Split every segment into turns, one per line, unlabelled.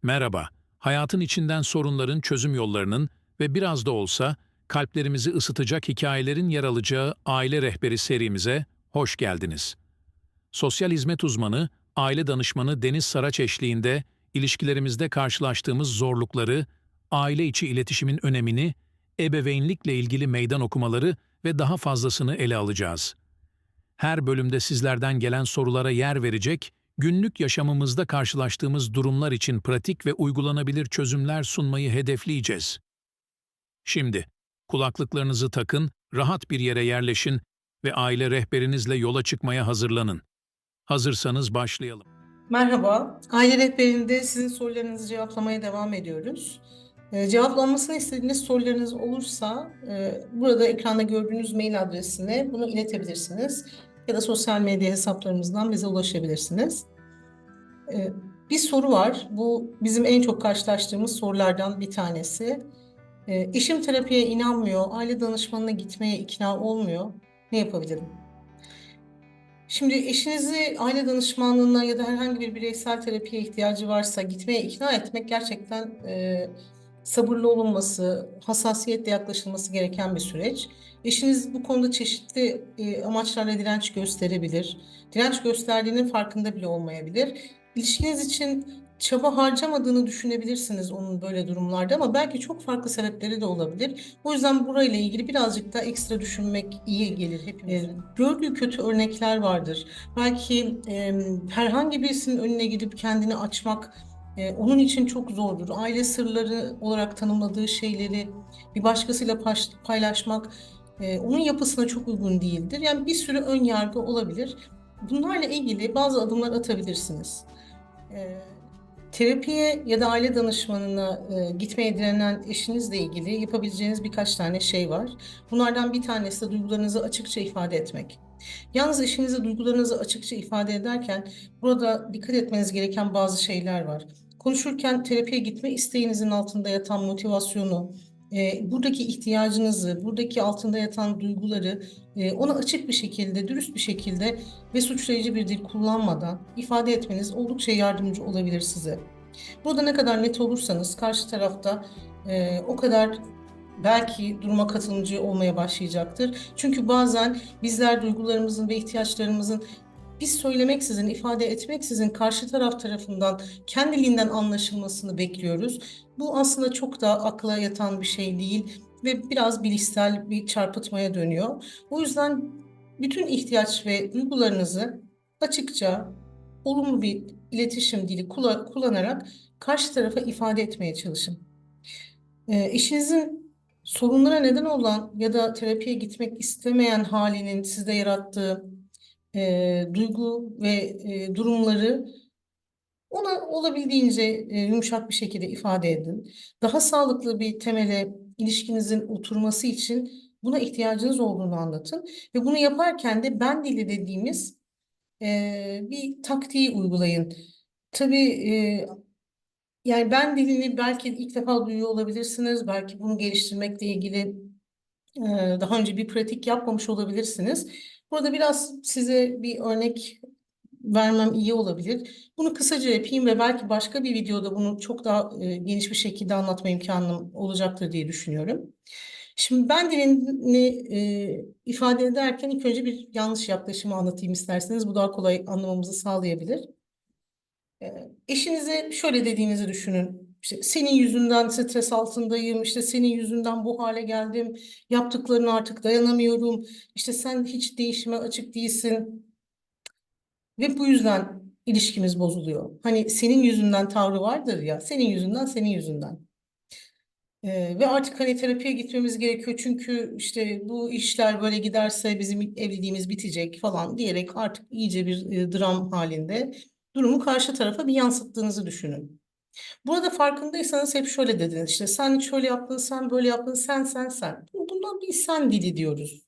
Merhaba, hayatın içinden sorunların çözüm yollarının ve biraz da olsa kalplerimizi ısıtacak hikayelerin yer alacağı Aile Rehberi serimize hoş geldiniz. Sosyal hizmet uzmanı, aile danışmanı Deniz Saraç eşliğinde ilişkilerimizde karşılaştığımız zorlukları, aile içi iletişimin önemini, ebeveynlikle ilgili meydan okumaları ve daha fazlasını ele alacağız. Her bölümde sizlerden gelen sorulara yer verecek, günlük yaşamımızda karşılaştığımız durumlar için pratik ve uygulanabilir çözümler sunmayı hedefleyeceğiz. Şimdi, kulaklıklarınızı takın, rahat bir yere yerleşin ve aile rehberinizle yola çıkmaya hazırlanın. Hazırsanız başlayalım.
Merhaba, Aile Rehberi'nde sizin sorularınızı cevaplamaya devam ediyoruz. Cevaplanmasını istediğiniz sorularınız olursa burada ekranda gördüğünüz mail adresine bunu iletebilirsiniz. Ya da sosyal medya hesaplarımızdan bize ulaşabilirsiniz. Bir soru var, bu bizim en çok karşılaştığımız sorulardan bir tanesi. Eşim terapiye inanmıyor, aile danışmanına gitmeye ikna olmuyor, ne yapabilirim? Şimdi eşinizi aile danışmanlığına ya da herhangi bir bireysel terapiye ihtiyacı varsa gitmeye ikna etmek gerçekten sabırlı olunması, hassasiyetle yaklaşılması gereken bir süreç. Eşiniz bu konuda çeşitli amaçlarla direnç gösterebilir. Direnç gösterdiğinin farkında bile olmayabilir. İlişkiniz için çaba harcamadığını düşünebilirsiniz onun böyle durumlarda ama belki çok farklı sebepleri de olabilir. O yüzden burayla ilgili birazcık daha ekstra düşünmek iyi gelir hepimize. Gördüğü kötü örnekler vardır. Belki herhangi birisinin önüne gidip kendini açmak onun için çok zordur. Aile sırları olarak tanımladığı şeyleri bir başkasıyla paylaşmak onun yapısına çok uygun değildir. Yani bir sürü ön yargı olabilir. Bunlarla ilgili bazı adımlar atabilirsiniz. E, Terapiye ya da aile danışmanına gitmeye direnen eşinizle ilgili yapabileceğiniz birkaç tane şey var. Bunlardan bir tanesi de duygularınızı açıkça ifade etmek. Yalnız eşinize duygularınızı açıkça ifade ederken burada dikkat etmeniz gereken bazı şeyler var. Konuşurken terapiye gitme isteğinizin altında yatan motivasyonu, buradaki ihtiyacınızı, buradaki altında yatan duyguları ona açık bir şekilde, dürüst bir şekilde ve suçlayıcı bir dil kullanmadan ifade etmeniz oldukça yardımcı olabilir size. Burada ne kadar net olursanız karşı tarafta o kadar belki duruma katılımcı olmaya başlayacaktır. Çünkü bazen bizler duygularımızın ve ihtiyaçlarımızın biz söylemeksizin, ifade etmeksizin karşı taraf tarafından kendiliğinden anlaşılmasını bekliyoruz. Bu aslında çok da akla yatan bir şey değil ve biraz bilişsel bir çarpıtmaya dönüyor. O yüzden bütün ihtiyaç ve duygularınızı açıkça, olumlu bir iletişim dili kullanarak karşı tarafa ifade etmeye çalışın. Eşinizin sorunlara neden olan ya da terapiye gitmek istemeyen halinin sizde yarattığı duygu ve durumları ona olabildiğince yumuşak bir şekilde ifade edin. Daha sağlıklı bir temele ilişkinizin oturması için buna ihtiyacınız olduğunu anlatın. Ve bunu yaparken de ben dili dediğimiz bir taktiği uygulayın. Tabii yani ben dilini belki ilk defa duyuyor olabilirsiniz. Belki bunu geliştirmekle ilgili daha önce bir pratik yapmamış olabilirsiniz. Burada biraz size bir örnek vermem iyi olabilir. Bunu kısaca yapayım ve belki başka bir videoda bunu çok daha geniş bir şekilde anlatma imkanım olacaktır diye düşünüyorum. Şimdi ben dilini ifade ederken ilk önce bir yanlış yaklaşımı anlatayım isterseniz. Bu daha kolay anlamamızı sağlayabilir. Eşinize şöyle dediğinizi düşünün. İşte senin yüzünden stres altındayım, işte senin yüzünden bu hale geldim, yaptıklarını artık dayanamıyorum, işte sen hiç değişime açık değilsin ve bu yüzden ilişkimiz bozuluyor. Hani senin yüzünden tavrı vardır ya, senin yüzünden, senin yüzünden. Ve artık hani terapiye gitmemiz gerekiyor çünkü işte bu işler böyle giderse bizim evliliğimiz bitecek falan diyerek artık iyice bir dram halinde durumu karşı tarafa bir yansıttığınızı düşünün. Burada farkındaysanız hep şöyle dediniz işte sen şöyle yaptın, sen böyle yaptın, sen. Bundan bir sen dili diyoruz.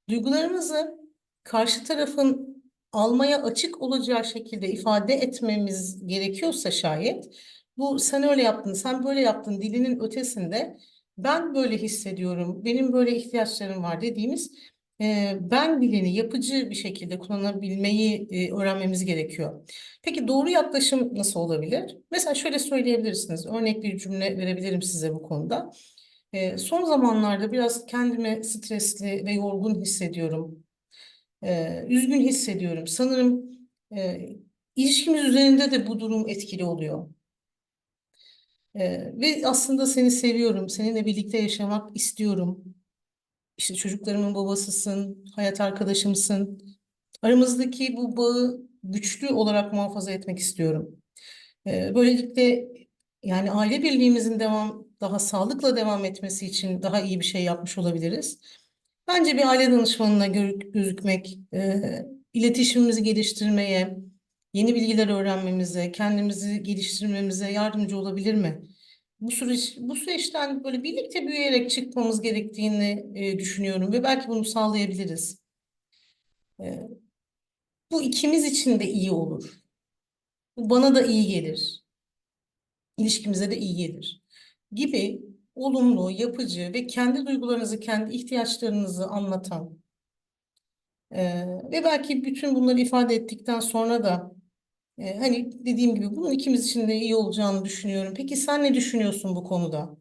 Duygularımızı karşı tarafın almaya açık olacağı şekilde ifade etmemiz gerekiyorsa şayet bu sen öyle yaptın, sen böyle yaptın dilinin ötesinde ben böyle hissediyorum, benim böyle ihtiyaçlarım var dediğimiz Ben dilini yapıcı bir şekilde kullanabilmeyi öğrenmemiz gerekiyor. Peki doğru yaklaşım nasıl olabilir? Mesela şöyle söyleyebilirsiniz. Örnek bir cümle verebilirim size bu konuda. Son zamanlarda biraz kendimi stresli ve yorgun hissediyorum. Üzgün hissediyorum. Sanırım e, ilişkimiz üzerinde de bu durum etkili oluyor. Ve aslında seni seviyorum, seninle birlikte yaşamak istiyorum. İşte çocuklarımın babasısın, hayat arkadaşımsın. Aramızdaki bu bağı güçlü olarak muhafaza etmek istiyorum. Böylelikle yani aile birliğimizin daha sağlıkla devam etmesi için daha iyi bir şey yapmış olabiliriz. Bence bir aile danışmanına gözükmek, iletişimimizi geliştirmeye, yeni bilgiler öğrenmemize, kendimizi geliştirmemize yardımcı olabilir mi? Bu süreçten böyle birlikte büyüyerek çıkmamız gerektiğini düşünüyorum ve belki bunu sağlayabiliriz. E, Bu ikimiz için de iyi olur. Bu bana da iyi gelir. İlişkimize de iyi gelir. Gibi olumlu, yapıcı ve kendi duygularınızı, kendi ihtiyaçlarınızı anlatan ve belki bütün bunları ifade ettikten sonra da hani dediğim gibi bunun ikimiz için de iyi olacağını düşünüyorum. Peki sen ne düşünüyorsun bu konuda?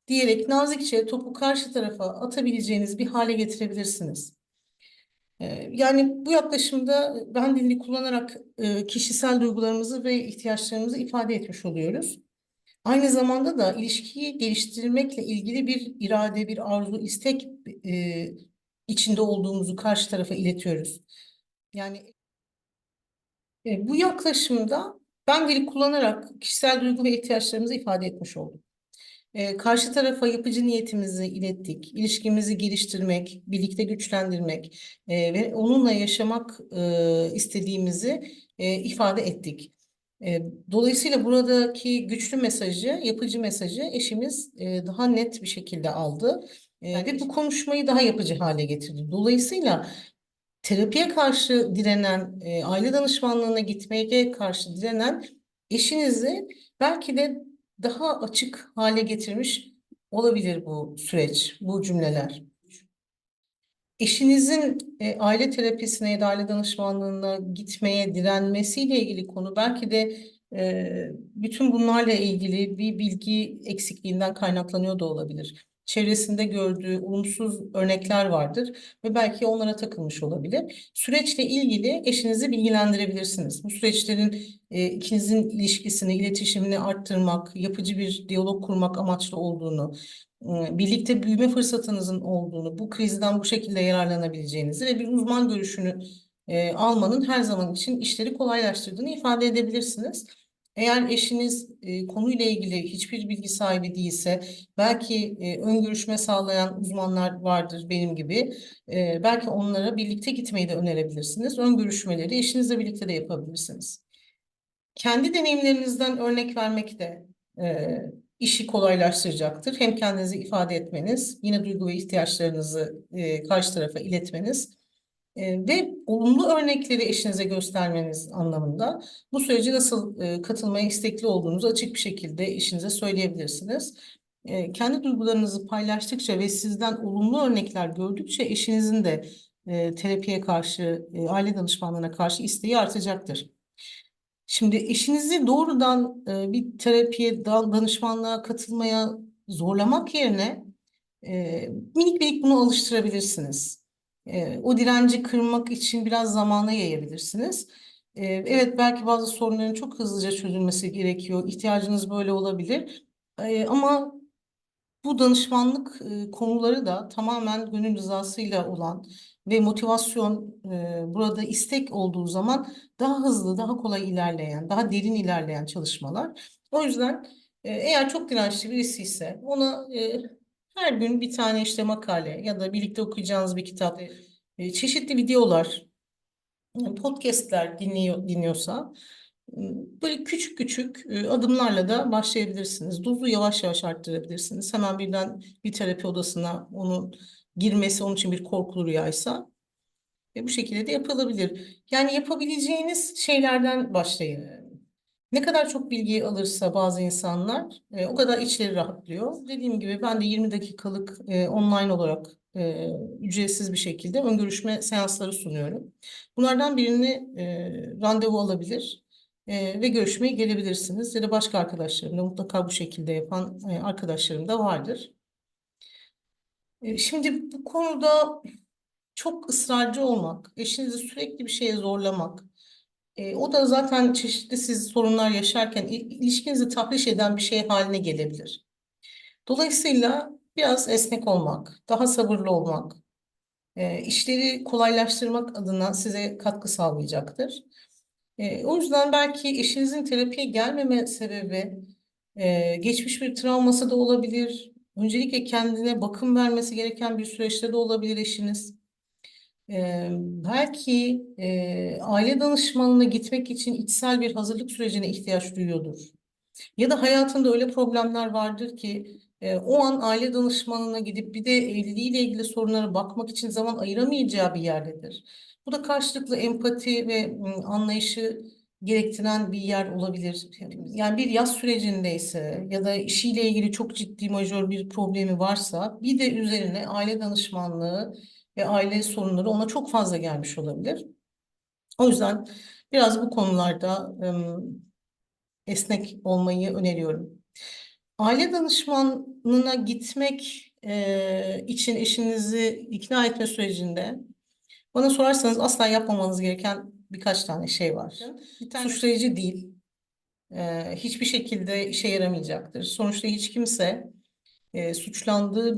Diyerek nazikçe topu karşı tarafa atabileceğiniz bir hale getirebilirsiniz. Yani bu yaklaşımda ben dilini kullanarak kişisel duygularımızı ve ihtiyaçlarımızı ifade etmiş oluyoruz. Aynı zamanda da ilişkiyi geliştirmekle ilgili bir irade, bir arzu, istek içinde olduğumuzu karşı tarafa iletiyoruz. Yani bu yaklaşımda ben dili kullanarak kişisel duygu ve ihtiyaçlarımızı ifade etmiş olduk. Karşı tarafa yapıcı niyetimizi ilettik. İlişkimizi geliştirmek, birlikte güçlendirmek ve onunla yaşamak istediğimizi ifade ettik. Dolayısıyla buradaki güçlü mesajı, yapıcı mesajı eşimiz daha net bir şekilde aldı. Ve bu konuşmayı daha yapıcı hale getirdi. Dolayısıyla terapiye karşı direnen, aile danışmanlığına gitmeye karşı direnen eşinizi belki de daha açık hale getirmiş olabilir bu süreç, bu cümleler. Eşinizin aile terapisine ya da aile danışmanlığına gitmeye direnmesiyle ilgili konu belki de bütün bunlarla ilgili bir bilgi eksikliğinden kaynaklanıyor da olabilir. Çevresinde gördüğü olumsuz örnekler vardır ve belki onlara takılmış olabilir. Süreçle ilgili eşinizi bilgilendirebilirsiniz. Bu süreçlerin ikinizin ilişkisini, iletişimini arttırmak, yapıcı bir diyalog kurmak amaçlı olduğunu, birlikte büyüme fırsatınızın olduğunu, bu krizden bu şekilde yararlanabileceğinizi ve bir uzman görüşünü almanın her zaman için işleri kolaylaştırdığını ifade edebilirsiniz. Eğer eşiniz konuyla ilgili hiçbir bilgi sahibi değilse, belki ön görüşme sağlayan uzmanlar vardır benim gibi. Belki onlara birlikte gitmeyi de önerebilirsiniz. Ön görüşmeleri eşinizle birlikte de yapabilirsiniz. Kendi deneyimlerinizden örnek vermek de işi kolaylaştıracaktır. Hem kendinizi ifade etmeniz, yine duygu ve ihtiyaçlarınızı karşı tarafa iletmeniz ve olumlu örnekleri eşinize göstermeniz anlamında bu sürece nasıl katılmaya istekli olduğunuzu açık bir şekilde eşinize söyleyebilirsiniz. Kendi duygularınızı paylaştıkça ve sizden olumlu örnekler gördükçe eşinizin de terapiye karşı, aile danışmanlığına karşı isteği artacaktır. Şimdi eşinizi doğrudan bir terapiye, danışmanlığa katılmaya zorlamak yerine minik minik bunu alıştırabilirsiniz. O direnci kırmak için biraz zamana yayabilirsiniz. Evet, belki bazı sorunların çok hızlıca çözülmesi gerekiyor. İhtiyacınız böyle olabilir. Ama bu danışmanlık konuları da tamamen gönül rızasıyla olan ve motivasyon burada istek olduğu zaman daha hızlı, daha kolay ilerleyen, daha derin ilerleyen çalışmalar. O yüzden eğer çok dirençli birisi ise ona her gün bir tane işte makale ya da birlikte okuyacağınız bir kitap, çeşitli videolar, podcastler dinliyorsa böyle küçük küçük adımlarla da başlayabilirsiniz. Dozu yavaş yavaş arttırabilirsiniz. Hemen birden bir terapi odasına onun girmesi onun için bir korkulu rüyaysa bu şekilde de yapılabilir. Yani yapabileceğiniz şeylerden başlayın. Ne kadar çok bilgi alırsa bazı insanlar o kadar içleri rahatlıyor. Dediğim gibi ben de 20 dakikalık online olarak ücretsiz bir şekilde ön görüşme seansları sunuyorum. Bunlardan birini randevu alabilir ve görüşmeye gelebilirsiniz. Ya da başka arkadaşlarım da mutlaka bu şekilde yapan arkadaşlarım da vardır. Şimdi bu konuda çok ısrarcı olmak, eşinizi sürekli bir şeye zorlamak, o da zaten çeşitli siz sorunlar yaşarken ilişkinizi tahriş eden bir şey haline gelebilir. Dolayısıyla biraz esnek olmak, daha sabırlı olmak, işleri kolaylaştırmak adına size katkı sağlayacaktır. O yüzden belki eşinizin terapiye gelmeme sebebi geçmiş bir travması da olabilir. Öncelikle kendine bakım vermesi gereken bir süreçte de olabilir eşiniz. Belki aile danışmanına gitmek için içsel bir hazırlık sürecine ihtiyaç duyuyordur. Ya da hayatında öyle problemler vardır ki o an aile danışmanına gidip bir de evliliğiyle ilgili sorunlara bakmak için zaman ayıramayacağı bir yerdedir. Bu da karşılıklı empati ve anlayışı gerektiren bir yer olabilir. Yani bir yaz sürecindeyse ya da işiyle ilgili çok ciddi majör bir problemi varsa bir de üzerine aile danışmanlığı ve aile sorunları ona çok fazla gelmiş olabilir. O yüzden biraz bu konularda esnek olmayı öneriyorum. Aile danışmanına gitmek için eşinizi ikna etme sürecinde bana sorarsanız asla yapmamanız gereken birkaç tane şey var. Suçlayıcı değil, hiçbir şekilde işe yaramayacaktır. Sonuçta hiç kimse suçlandığı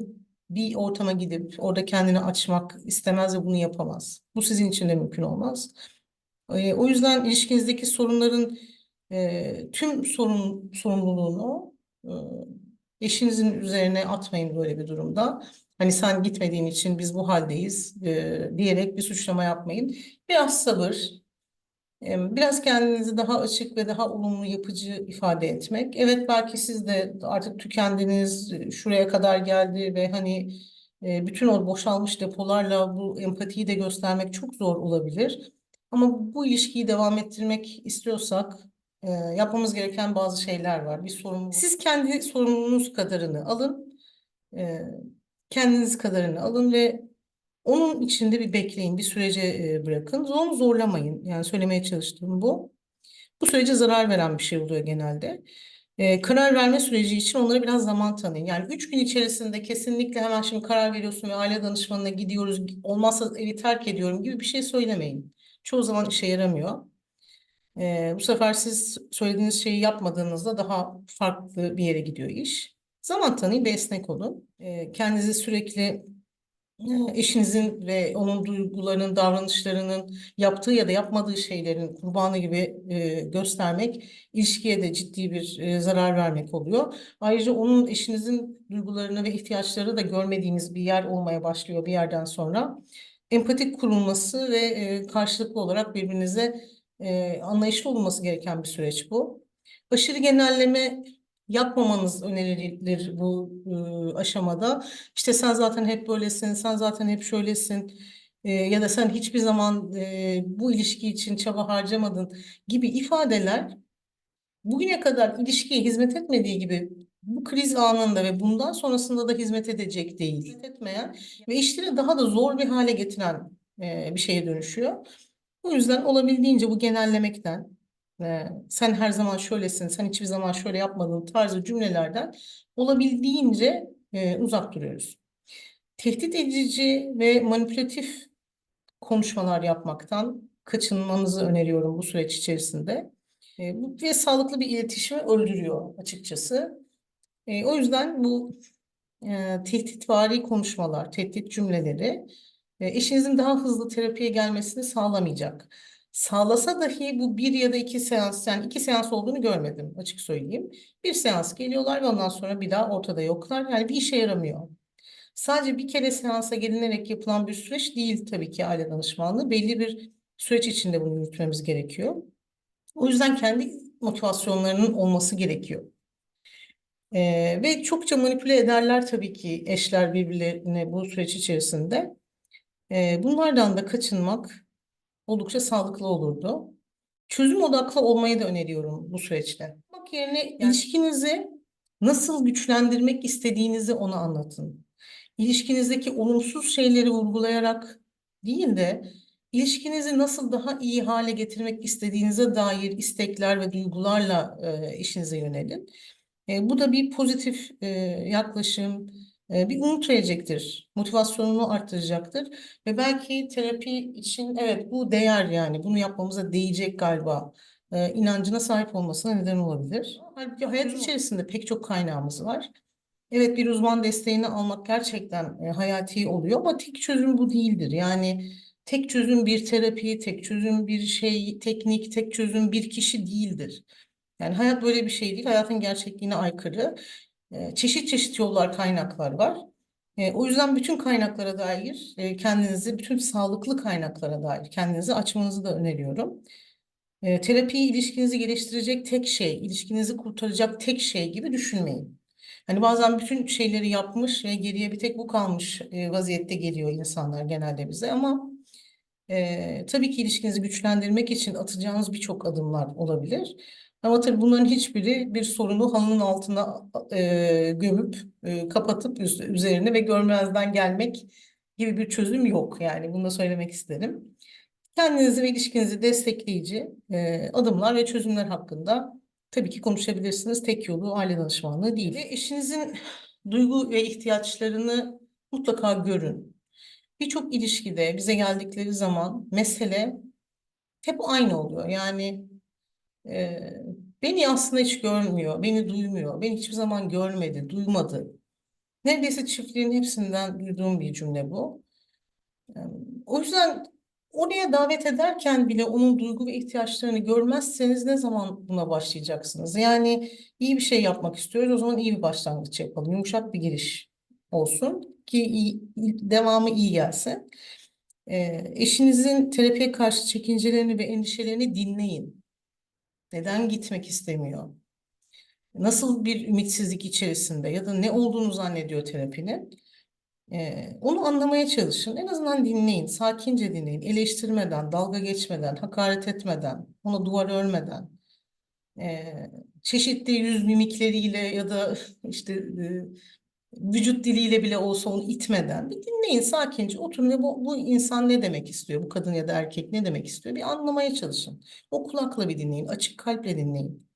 bir ortama gidip orada kendini açmak istemez ve bunu yapamaz. Bu sizin için de mümkün olmaz. O yüzden ilişkinizdeki sorunların tüm sorumluluğunu e, eşinizin üzerine atmayın böyle bir durumda. Hani sen gitmediğin için biz bu haldeyiz diyerek bir suçlama yapmayın. Biraz sabır, biraz kendinizi daha açık ve daha olumlu, yapıcı ifade etmek. Evet belki siz de artık tükendiniz, şuraya kadar geldi ve hani bütün o boşalmış depolarla bu empatiyi de göstermek çok zor olabilir. Ama bu ilişkiyi devam ettirmek istiyorsak yapmamız gereken bazı şeyler var. Bir sorumluluk. Siz kendi sorumluluğunuz kadarını alın, e, kendiniz kadarını alın ve onun içinde bir bekleyin, bir sürece bırakın. Onu zorlamayın. Yani söylemeye çalıştığım bu. Bu sürece zarar veren bir şey oluyor genelde. Karar verme süreci için onlara biraz zaman tanıyın. Yani 3 gün içerisinde kesinlikle hemen şimdi karar veriyorsun ve aile danışmanına gidiyoruz, olmazsa evi terk ediyorum gibi bir şey söylemeyin. Çoğu zaman işe yaramıyor. Bu sefer siz söylediğiniz şeyi yapmadığınızda daha farklı bir yere gidiyor iş. Zaman tanıyın ve esnek olun. Kendinizi sürekli eşinizin ve onun duygularının, davranışlarının yaptığı ya da yapmadığı şeylerin kurbanı gibi göstermek ilişkiye de ciddi bir zarar vermek oluyor. Ayrıca onun eşinizin duygularını ve ihtiyaçları da görmediğiniz bir yer olmaya başlıyor bir yerden sonra. Empatik kurulması ve karşılıklı olarak birbirinize anlayışlı olması gereken bir süreç bu. Aşırı genelleme yapmamanız önerilir bu aşamada. İşte sen zaten hep böylesin, sen zaten hep şöylesin ya da sen hiçbir zaman bu ilişki için çaba harcamadın gibi ifadeler bugüne kadar ilişkiye hizmet etmediği gibi bu kriz anında ve bundan sonrasında da hizmet edecek değil. Hizmet etmeyen ve işleri daha da zor bir hale getiren bir şeye dönüşüyor. O yüzden olabildiğince bu genellemekten, sen her zaman şöylesin, sen hiçbir zaman şöyle yapmadın tarzı cümlelerden olabildiğince uzak duruyoruz. Tehdit edici ve manipülatif konuşmalar yapmaktan kaçınmanızı öneriyorum bu süreç içerisinde. Ve sağlıklı bir iletişimi öldürüyor açıkçası. O yüzden bu tehditvari konuşmalar, tehdit cümleleri eşinizin daha hızlı terapiye gelmesini sağlamayacak. Sağlasa dahi bu bir ya da iki seans, yani iki seans olduğunu görmedim açık söyleyeyim. Bir seans geliyorlar ve ondan sonra bir daha ortada yoklar. Yani bir işe yaramıyor. Sadece bir kere seansa gelinerek yapılan bir süreç değil tabii ki aile danışmanlığı. Belli bir süreç içinde bunu yürütmemiz gerekiyor. O yüzden kendi motivasyonlarının olması gerekiyor. Ve çokça manipüle ederler tabii ki eşler birbirlerine bu süreç içerisinde. Bunlardan da kaçınmak oldukça sağlıklı olurdu. Çözüm odaklı olmayı da öneriyorum bu süreçte. Bak yerine ilişkinizi nasıl güçlendirmek istediğinizi ona anlatın. ilişkinizdeki olumsuz şeyleri vurgulayarak değil de ilişkinizi nasıl daha iyi hale getirmek istediğinize dair istekler ve duygularla işinize yönelin. Bu da bir pozitif yaklaşım, bir umut verecektir, motivasyonunu arttıracaktır ve belki terapi için evet bu değer yani bunu yapmamıza değecek galiba inancına sahip olmasına neden olabilir. Halbuki hayat içerisinde pek çok kaynağımız var. Evet bir uzman desteğini almak gerçekten hayati oluyor ama tek çözüm bu değildir. Yani tek çözüm bir terapi, tek çözüm bir şey, teknik, tek çözüm bir kişi değildir. Yani hayat böyle bir şey değil. Hayatın gerçekliğine aykırı. Çeşit çeşit yollar, kaynaklar var. O yüzden bütün kaynaklara dair kendinizi, bütün sağlıklı kaynaklara dair kendinizi açmanızı da öneriyorum. Terapiyi ilişkinizi geliştirecek tek şey, ilişkinizi kurtaracak tek şey gibi düşünmeyin. Hani bazen bütün şeyleri yapmış ve geriye bir tek bu kalmış vaziyette geliyor insanlar genelde bize ama tabii ki ilişkinizi güçlendirmek için atacağınız birçok adımlar olabilir. Ama tabii bunların hiçbiri bir sorunu halının altına gömüp kapatıp üzerine ve görmezden gelmek gibi bir çözüm yok. Yani bunu da söylemek isterim. Kendinizi ve ilişkinizi destekleyici adımlar ve çözümler hakkında tabii ki konuşabilirsiniz. Tek yolu aile danışmanlığı değil. Ve eşinizin duygu ve ihtiyaçlarını mutlaka görün. Birçok ilişkide bize geldikleri zaman mesele hep aynı oluyor. Yani e, beni aslında hiç görmüyor, beni duymuyor, beni hiçbir zaman görmedi, duymadı. Neredeyse çiftliğin hepsinden duyduğum bir cümle bu. Yani, o yüzden oraya davet ederken bile onun duygu ve ihtiyaçlarını görmezseniz ne zaman buna başlayacaksınız? Yani iyi bir şey yapmak istiyoruz, o zaman iyi bir başlangıç yapalım. Yumuşak bir giriş olsun ki devamı iyi gelsin. Eşinizin terapiye karşı çekincelerini ve endişelerini dinleyin. Neden gitmek istemiyor? Nasıl bir ümitsizlik içerisinde ya da ne olduğunu zannediyor terapinin? Onu anlamaya çalışın. En azından dinleyin, sakince dinleyin. Eleştirmeden, dalga geçmeden, hakaret etmeden, ona duvar örmeden, ee, çeşitli yüz mimikleriyle ya da işte vücut diliyle bile olsa onu itmeden bir dinleyin sakince oturun ve bu insan ne demek istiyor? Bu kadın ya da erkek ne demek istiyor? Bir anlamaya çalışın. O kulakla bir dinleyin, açık kalple dinleyin.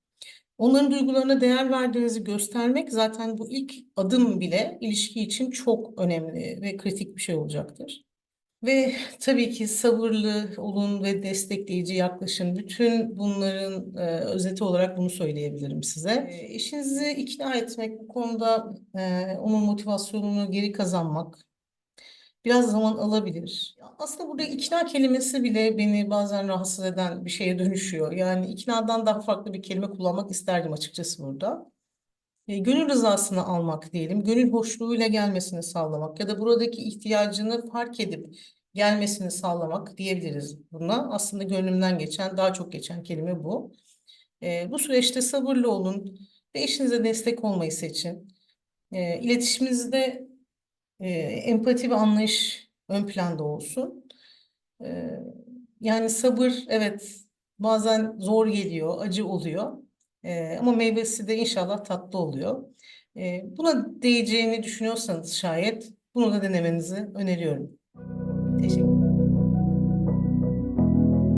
Onların duygularına değer verdiğinizi göstermek zaten bu ilk adım bile ilişki için çok önemli ve kritik bir şey olacaktır. Ve tabii ki sabırlı olun ve destekleyici yaklaşın. Bütün bunların özeti olarak bunu söyleyebilirim size. Eşinizi ikna etmek bu konuda onun motivasyonunu geri kazanmak biraz zaman alabilir. Aslında burada ikna kelimesi bile beni bazen rahatsız eden bir şeye dönüşüyor. Yani iknadan daha farklı bir kelime kullanmak isterdim açıkçası burada. Gönül rızasını almak diyelim, gönül hoşluğuyla gelmesini sağlamak ya da buradaki ihtiyacını fark edip gelmesini sağlamak diyebiliriz buna. Aslında gönlümden geçen, daha çok geçen kelime bu. Bu süreçte sabırlı olun ve eşinize destek olmayı seçin. İletişiminizde empati ve anlayış ön planda olsun. E, Yani sabır evet bazen zor geliyor, acı oluyor. Ama meyvesi de inşallah tatlı oluyor. Buna değeceğini düşünüyorsanız şayet bunu da denemenizi öneriyorum. Teşekkür